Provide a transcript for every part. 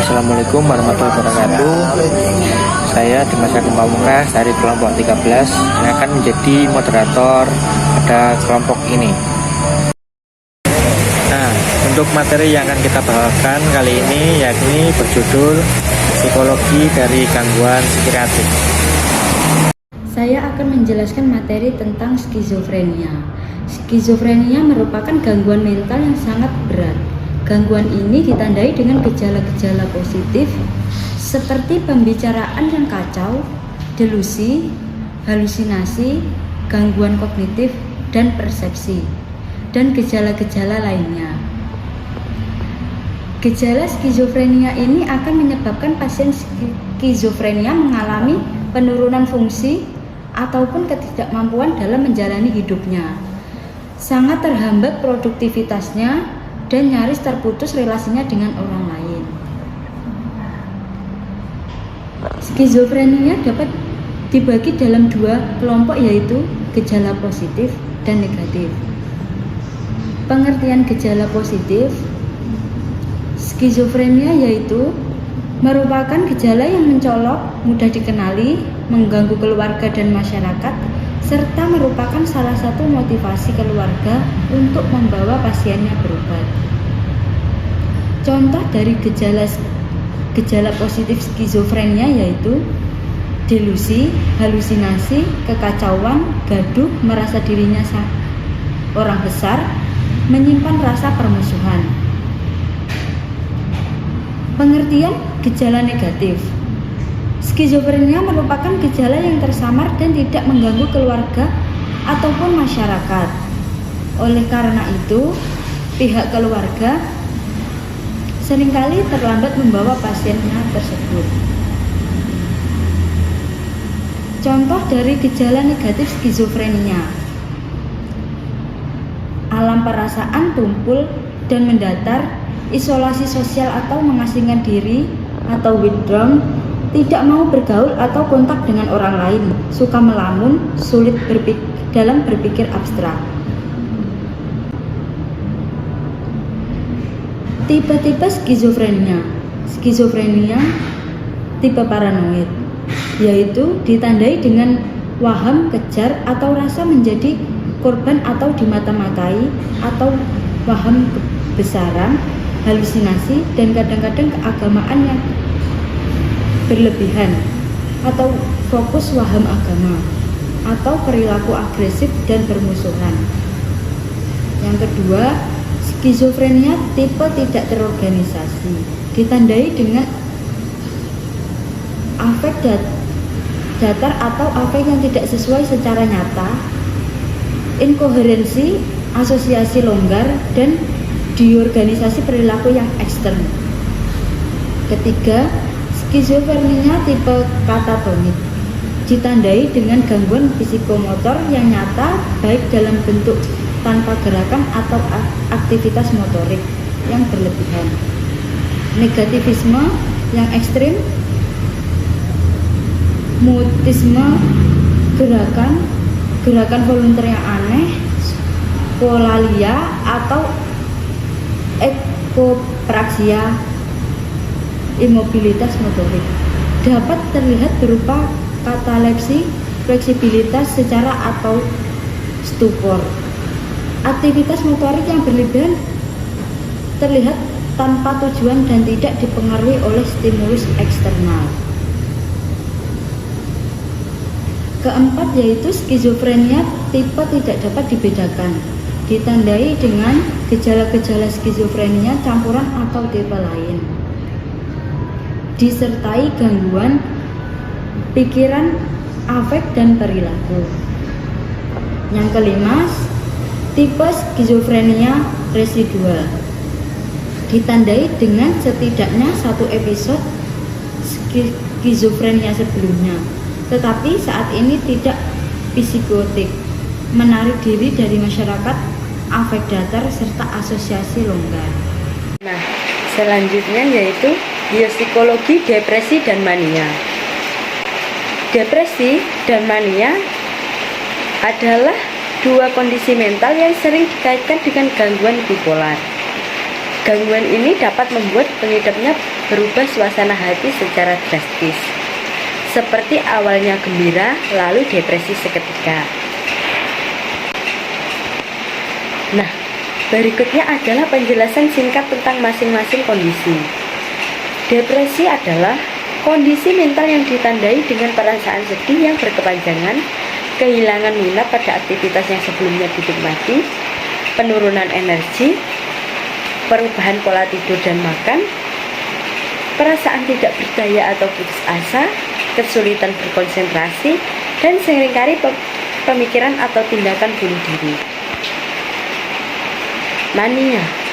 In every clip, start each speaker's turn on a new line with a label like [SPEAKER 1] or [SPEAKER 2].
[SPEAKER 1] Assalamualaikum warahmatullahi wabarakatuh. Saya Dimas Agung Pamungkas dari kelompok 13 yang akan menjadi moderator pada kelompok ini. Nah, untuk materi yang akan kita bawakan kali ini yakni berjudul Psikologi dari Gangguan Psikiatrik.
[SPEAKER 2] Saya akan menjelaskan materi tentang skizofrenia. Skizofrenia merupakan gangguan mental yang sangat berat. Gangguan ini ditandai dengan gejala-gejala positif seperti pembicaraan yang kacau, delusi, halusinasi, gangguan kognitif dan persepsi, dan gejala-gejala lainnya. Gejala skizofrenia ini akan menyebabkan pasien skizofrenia mengalami penurunan fungsi ataupun ketidakmampuan dalam menjalani hidupnya. Sangat terhambat produktivitasnya dan nyaris terputus relasinya dengan orang lain. Skizofrenia dapat dibagi dalam dua kelompok, yaitu gejala positif dan negatif. Pengertian gejala positif, skizofrenia yaitu merupakan gejala yang mencolok, mudah dikenali, mengganggu keluarga dan masyarakat, serta merupakan salah satu motivasi keluarga untuk membawa pasiennya berobat. Contoh dari gejala positif skizofrenia yaitu delusi, halusinasi, kekacauan, gaduh, merasa dirinya orang besar, menyimpan rasa permusuhan. Pengertian gejala negatif. Skizofrenia merupakan gejala yang tersamar dan tidak mengganggu keluarga ataupun masyarakat. Oleh karena itu, pihak keluarga seringkali terlambat membawa pasiennya tersebut. Contoh dari gejala negatif skizofrenia: alam perasaan tumpul dan mendatar, isolasi sosial atau mengasingkan diri atau withdrawn, tidak mau bergaul atau kontak dengan orang lain, suka melamun, sulit dalam berpikir abstrak. Tipe-tipe skizofrenia. Skizofrenia tipe paranoid, yaitu ditandai dengan waham kejar atau rasa menjadi korban atau dimata-matai, atau waham kebesaran, halusinasi, dan kadang-kadang keagamaan yang berlebihan atau fokus waham agama, atau perilaku agresif dan bermusuhan. Yang kedua, skizofrenia tipe tidak terorganisasi, ditandai dengan afek datar atau afek yang tidak sesuai secara nyata, inkoherensi, asosiasi longgar, dan diorganisasi perilaku yang ekstern. Ketiga, skizofrenia tipe katatonik, ditandai dengan gangguan psikomotor yang nyata, baik dalam bentuk tanpa gerakan atau aktivitas motorik yang berlebihan. Negativisme yang ekstrim, mutisme, gerakan volunteer yang aneh, skolalia atau ekopraksia, imobilitas motorik. Dapat terlihat berupa katalepsi, fleksibilitas secara atau stupor. Aktivitas motorik yang berlebihan terlihat tanpa tujuan dan tidak dipengaruhi oleh stimulus eksternal. Keempat yaitu skizofrenia tipe tidak dapat dibedakan, ditandai dengan gejala-gejala skizofrenia campuran atau tipe lain, disertai gangguan pikiran, afek, dan perilaku. Yang kelima, tipe skizofrenia residual, ditandai dengan setidaknya satu episode skizofrenia sebelumnya, tetapi saat ini tidak psikotik, menarik diri dari masyarakat, afek datar, serta asosiasi longgar.
[SPEAKER 3] Nah, selanjutnya yaitu biopsikologi depresi dan mania. Depresi dan mania adalah dua kondisi mental yang sering dikaitkan dengan gangguan bipolar. Gangguan ini dapat membuat pengidapnya berubah suasana hati secara drastis, seperti awalnya gembira, lalu depresi seketika. Nah, berikutnya adalah penjelasan singkat tentang masing-masing kondisi. Depresi adalah kondisi mental yang ditandai dengan perasaan sedih yang berkepanjangan, kehilangan minat pada aktivitas yang sebelumnya dinikmati, penurunan energi, perubahan pola tidur dan makan, perasaan tidak berdaya atau putus asa, kesulitan berkonsentrasi, dan seringkali pemikiran atau tindakan bunuh diri.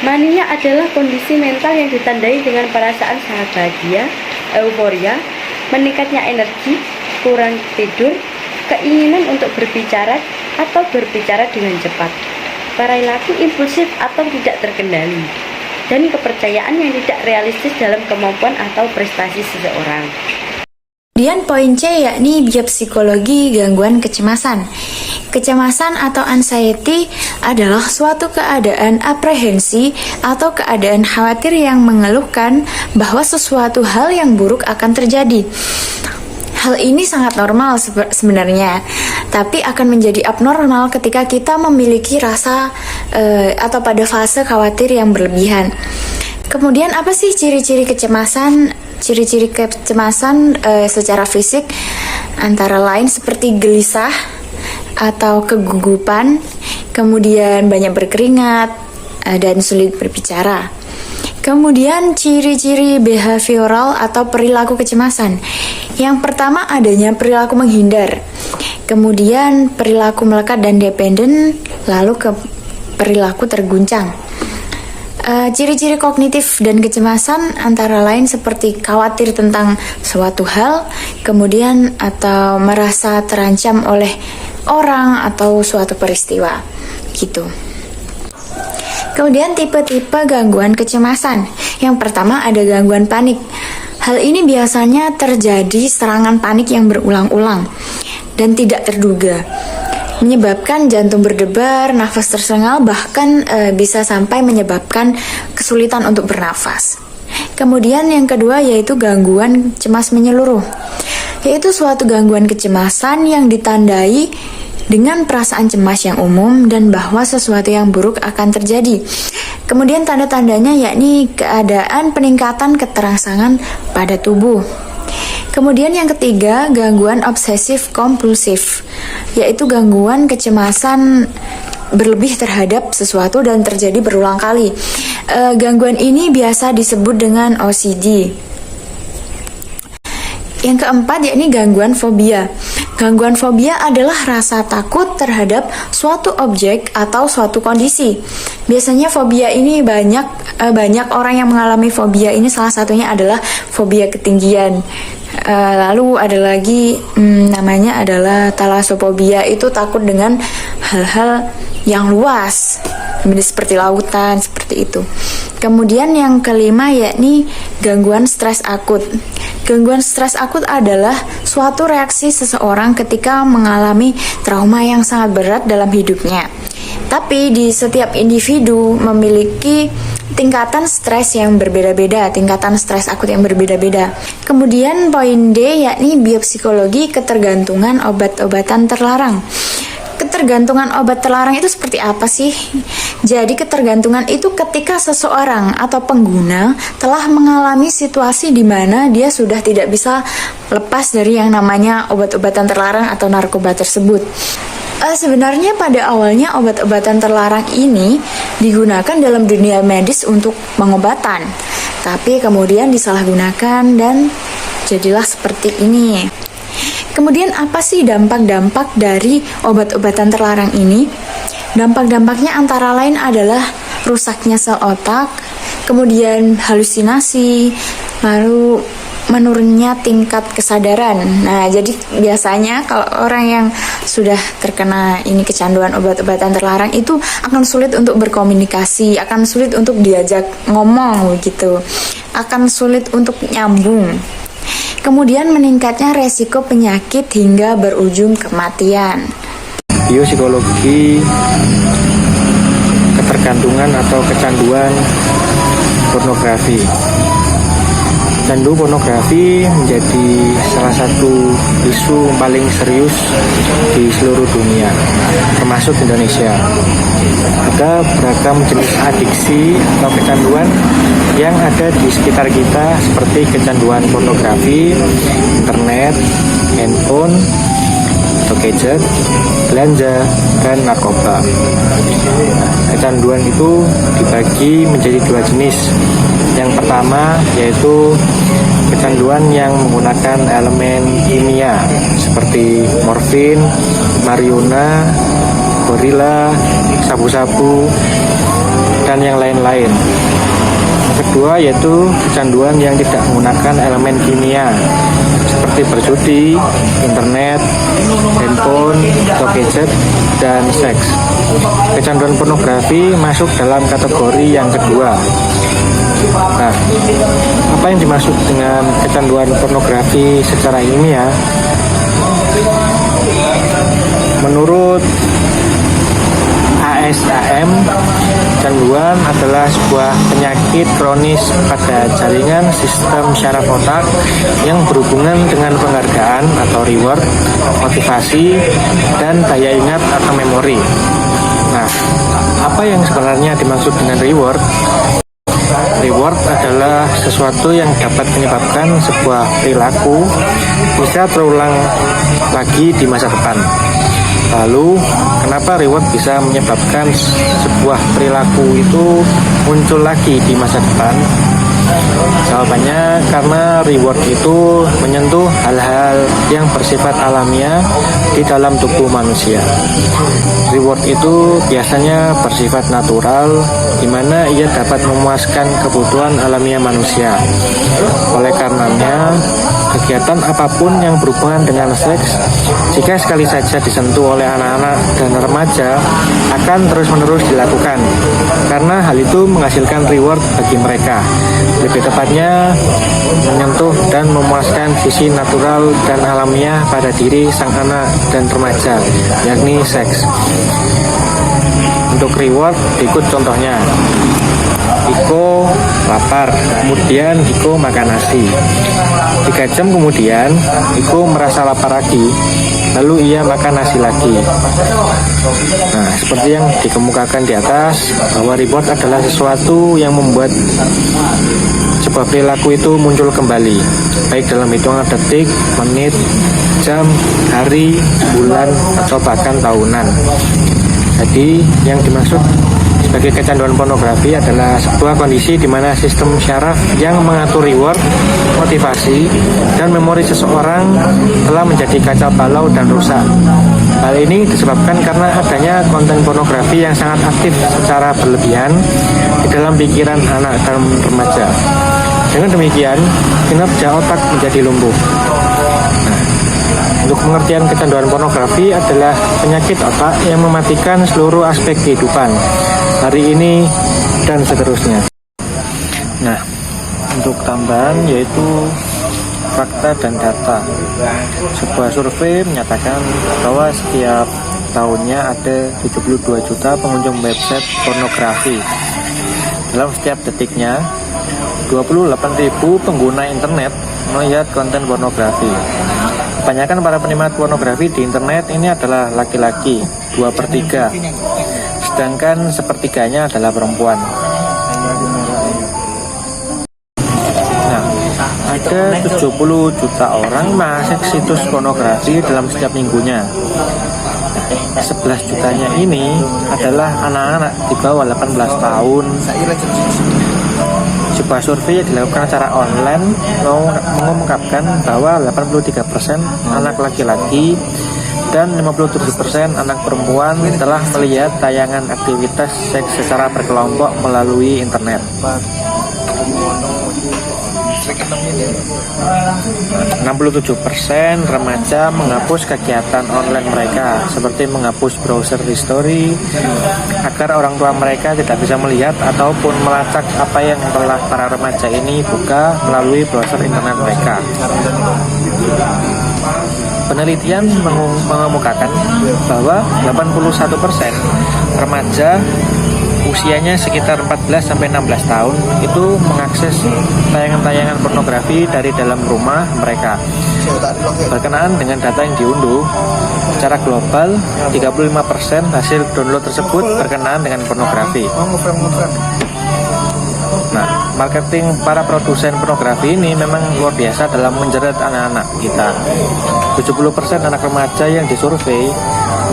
[SPEAKER 3] Mania adalah kondisi mental yang ditandai dengan perasaan sangat bahagia, euforia, meningkatnya energi, kurang tidur, keinginan untuk berbicara atau berbicara dengan cepat, perilaku impulsif atau tidak terkendali, dan kepercayaan yang tidak realistis dalam kemampuan atau prestasi seseorang.
[SPEAKER 4] Kemudian poin C yakni biopsikologi gangguan kecemasan. Kecemasan atau anxiety adalah suatu keadaan aprehensi atau keadaan khawatir yang mengeluhkan bahwa sesuatu hal yang buruk akan terjadi. Hal ini sangat normal sebenarnya, tapi akan menjadi abnormal ketika kita memiliki rasa atau pada fase khawatir yang berlebihan. Kemudian apa sih ciri-ciri kecemasan? Ciri-ciri kecemasan secara fisik antara lain seperti gelisah atau kegugupan, kemudian banyak berkeringat dan sulit berbicara. Kemudian ciri-ciri behavioral atau perilaku kecemasan. Yang pertama adanya perilaku menghindar, kemudian perilaku melekat dan dependen, lalu ke perilaku terguncang. Ciri-ciri kognitif dan kecemasan antara lain seperti khawatir tentang suatu hal, kemudian atau merasa terancam oleh orang atau suatu peristiwa, gitu. Kemudian tipe-tipe gangguan kecemasan. Yang pertama ada gangguan panik. Hal ini biasanya terjadi serangan panik yang berulang-ulang dan tidak terduga, menyebabkan jantung berdebar, nafas tersengal, bahkan bisa sampai menyebabkan kesulitan untuk bernafas. Kemudian yang kedua yaitu gangguan cemas menyeluruh, yaitu suatu gangguan kecemasan yang ditandai dengan perasaan cemas yang umum dan bahwa sesuatu yang buruk akan terjadi. Kemudian tanda-tandanya yakni keadaan peningkatan keterangsangan pada tubuh. Kemudian yang ketiga, gangguan obsesif kompulsif, yaitu gangguan kecemasan berlebih terhadap sesuatu dan terjadi berulang kali. Gangguan ini biasa disebut dengan OCD. Yang keempat yakni gangguan fobia. Gangguan fobia adalah rasa takut terhadap suatu objek atau suatu kondisi. Biasanya fobia ini banyak orang yang mengalami fobia ini, salah satunya adalah fobia ketinggian. Lalu ada lagi namanya adalah talasophobia, itu takut dengan hal-hal yang luas seperti lautan, seperti itu. Kemudian yang kelima yakni gangguan stres akut. Gangguan stres akut adalah suatu reaksi seseorang ketika mengalami trauma yang sangat berat dalam hidupnya. Tapi di setiap individu memiliki tingkatan stres yang berbeda-beda, tingkatan stres akut yang berbeda-beda. Kemudian poin D yakni biopsikologi ketergantungan obat-obatan terlarang. Ketergantungan obat terlarang itu seperti apa sih? Jadi ketergantungan itu ketika seseorang atau pengguna telah mengalami situasi di mana dia sudah tidak bisa lepas dari yang namanya obat-obatan terlarang atau narkoba tersebut. Sebenarnya pada awalnya obat-obatan terlarang ini digunakan dalam dunia medis untuk pengobatan, tapi kemudian disalahgunakan dan jadilah seperti ini. Kemudian apa sih dampak-dampak dari obat-obatan terlarang ini? Dampak-dampaknya antara lain adalah rusaknya sel otak, kemudian halusinasi, lalu menurunnya tingkat kesadaran. Nah, jadi biasanya kalau orang yang sudah terkena ini kecanduan obat-obatan terlarang itu akan sulit untuk berkomunikasi, akan sulit untuk diajak ngomong begitu, akan sulit untuk nyambung. Kemudian meningkatnya resiko penyakit hingga berujung kematian.
[SPEAKER 1] Biopsikologi ketergantungan atau kecanduan pornografi. Candu pornografi menjadi salah satu isu paling serius di seluruh dunia, termasuk Indonesia. Ada beragam jenis adiksi atau kecanduan yang ada di sekitar kita, seperti kecanduan pornografi, internet, handphone, atau gadget, belanja, dan narkoba. Kecanduan itu dibagi menjadi dua jenis. Yang pertama yaitu kecanduan yang menggunakan elemen kimia seperti morfin, marijuana, gorila, sabu-sabu, dan yang lain-lain. Kedua yaitu kecanduan yang tidak menggunakan elemen kimia seperti berjudi, internet, handphone, atau gadget, dan seks. Kecanduan pornografi masuk dalam kategori yang kedua. Nah, apa yang dimaksud dengan kecanduan pornografi secara ilmiah? Menurut ASAM, kecanduan adalah sebuah penyakit kronis pada jaringan sistem syaraf otak yang berhubungan dengan penghargaan atau reward, motivasi, dan daya ingat atau memori. Nah, apa yang sebenarnya dimaksud dengan reward? Reward adalah sesuatu yang dapat menyebabkan sebuah perilaku bisa terulang lagi di masa depan. Lalu, kenapa reward bisa menyebabkan sebuah perilaku itu muncul lagi di masa depan? Jawabannya karena reward itu menyentuh hal-hal yang bersifat alamiah di dalam tubuh manusia. Reward itu biasanya bersifat natural, di mana ia dapat memuaskan kebutuhan alamiah manusia. Oleh karenanya, kegiatan apapun yang berhubungan dengan seks, jika sekali saja disentuh oleh anak-anak dan remaja, akan terus-menerus dilakukan, karena hal itu menghasilkan reward bagi mereka. Lebih tepatnya, menyentuh dan memuaskan sisi natural dan alamiah pada diri sang anak dan remaja, yakni seks. Untuk reward, berikut contohnya. Iko lapar, kemudian Iko makan nasi. 3 jam kemudian, Iko merasa lapar lagi, lalu ia makan nasi lagi. Nah, seperti yang dikemukakan di atas, bahwa reward adalah sesuatu yang membuat sebuah perilaku itu muncul kembali, baik dalam hitungan detik, menit, jam, hari, bulan, atau bahkan tahunan. Jadi, yang dimaksud sebagai kecanduan pornografi adalah sebuah kondisi di mana sistem syaraf yang mengatur reward, motivasi, dan memori seseorang telah menjadi kacau balau dan rusak. Hal ini disebabkan karena adanya konten pornografi yang sangat aktif secara berlebihan di dalam pikiran anak dan remaja. Dengan demikian, kinerja otak menjadi lumpuh. Untuk pengertian kecanduan pornografi adalah penyakit otak yang mematikan seluruh aspek kehidupan, hari ini dan seterusnya. Nah, untuk tambahan yaitu fakta dan data. Sebuah survei menyatakan bahwa setiap tahunnya ada 72 juta pengunjung website pornografi. Dalam setiap detiknya, 28.000 pengguna internet melihat konten pornografi. Kebanyakan para penikmat pornografi di internet ini adalah laki-laki, 2/3, sedangkan sepertiganya adalah perempuan. Nah, ada 70 juta orang mengakses situs pornografi dalam setiap minggunya. 11 jutanya ini adalah anak-anak di bawah 18 tahun. Sebuah survei yang dilakukan secara online mengungkapkan bahwa 83% anak laki-laki dan 57% anak perempuan telah melihat tayangan aktivitas seks secara berkelompok melalui internet. 67% remaja menghapus kegiatan online mereka, seperti menghapus browser history, agar orang tua mereka tidak bisa melihat ataupun melacak apa yang telah para remaja ini buka melalui browser internet mereka. Penelitian mengemukakan bahwa 81% remaja usianya sekitar 14-16 tahun itu mengakses tayangan-tayangan pornografi dari dalam rumah mereka. Berkenaan dengan data yang diunduh, secara global 35% hasil download tersebut berkenaan dengan pornografi. Nah, marketing para produsen pornografi ini memang luar biasa dalam menjerat anak-anak kita. 70% anak remaja yang disurvei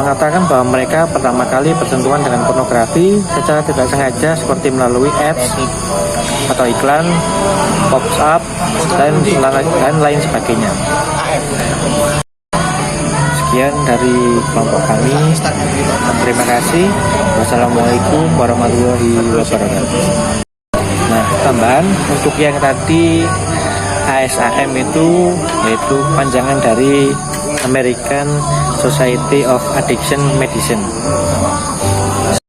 [SPEAKER 1] mengatakan bahwa mereka pertama kali bersentuhan dengan pornografi secara tidak sengaja seperti melalui ads atau iklan, pop-up, dan lain sebagainya. Sekian dari kelompok kami. Terima kasih. Wassalamualaikum warahmatullahi wabarakatuh. Nah, tambahan untuk yang tadi ASAM itu yaitu panjangan dari American Society of Addiction Medicine.